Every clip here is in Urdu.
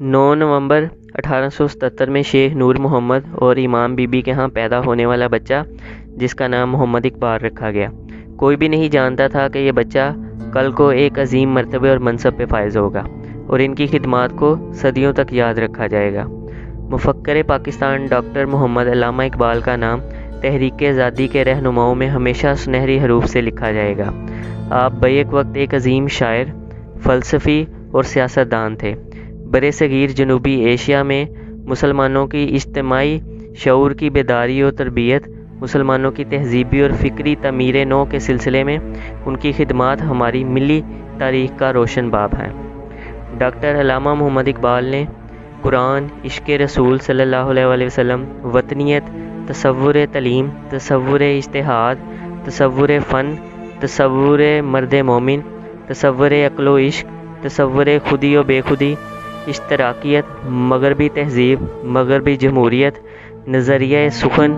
9 نومبر 1877 میں شیخ نور محمد اور امام بی بی کے ہاں پیدا ہونے والا بچہ جس کا نام محمد اقبال رکھا گیا۔ کوئی بھی نہیں جانتا تھا کہ یہ بچہ کل کو ایک عظیم مرتبے اور منصب پہ فائز ہوگا اور ان کی خدمات کو صدیوں تک یاد رکھا جائے گا۔ مفکر پاکستان ڈاکٹر محمد علامہ اقبال کا نام تحریک آزادی کے رہنماؤں میں ہمیشہ سنہری حروف سے لکھا جائے گا۔ آپ بیک وقت ایک عظیم شاعر، فلسفی اور سیاستدان تھے۔ برصغیر جنوبی ایشیا میں مسلمانوں کی اجتماعی شعور کی بیداری و تربیت، مسلمانوں کی تہذیبی اور فکری تعمیر نو کے سلسلے میں ان کی خدمات ہماری ملی تاریخ کا روشن باب ہیں۔ ڈاکٹر علامہ محمد اقبال نے قرآن، عشق رسول صلی اللہ علیہ وسلم، وطنیت، تصور تعلیم، تصور اجتہاد، تصور فن، تصور مرد مومن، تصور عقل و عشق، تصور خودی و بے خودی، اشتراکیت، مغربی تہذیب، مغربی جمہوریت، نظریہ سخن،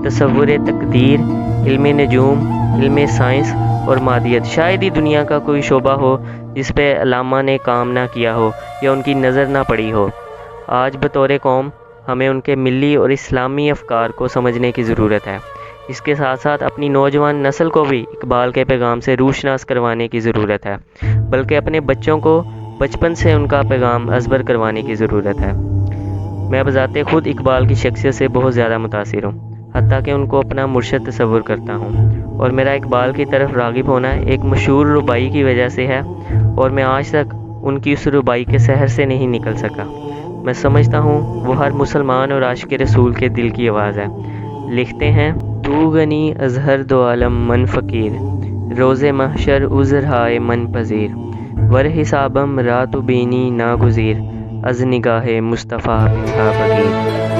تصور تقدیر، علم نجوم، علم سائنس اور مادیت۔ شاید ہی دنیا کا کوئی شعبہ ہو جس پہ علامہ نے کام نہ کیا ہو یا ان کی نظر نہ پڑی ہو۔ آج بطور قوم ہمیں ان کے ملی اور اسلامی افکار کو سمجھنے کی ضرورت ہے۔ اس کے ساتھ ساتھ اپنی نوجوان نسل کو بھی اقبال کے پیغام سے روشناس کروانے کی ضرورت ہے، بلکہ اپنے بچوں کو بچپن سے ان کا پیغام ازبر کروانے کی ضرورت ہے۔ میں بذات خود اقبال کی شخصیت سے بہت زیادہ متاثر ہوں، حتیٰ کہ ان کو اپنا مرشد تصور کرتا ہوں، اور میرا اقبال کی طرف راغب ہونا ایک مشہور ربائی کی وجہ سے ہے، اور میں آج تک ان کی اس ربائی کے سحر سے نہیں نکل سکا۔ میں سمجھتا ہوں وہ ہر مسلمان اور عاشق رسول کے دل کی آواز ہے۔ لکھتے ہیں، تو غنی از ہر دو عالم من فقیر، روز محشر عذرہائے من پذیر، ور حسابم را تو بینی ناگزیر، از نگاہ مصطفیٰ بغیر۔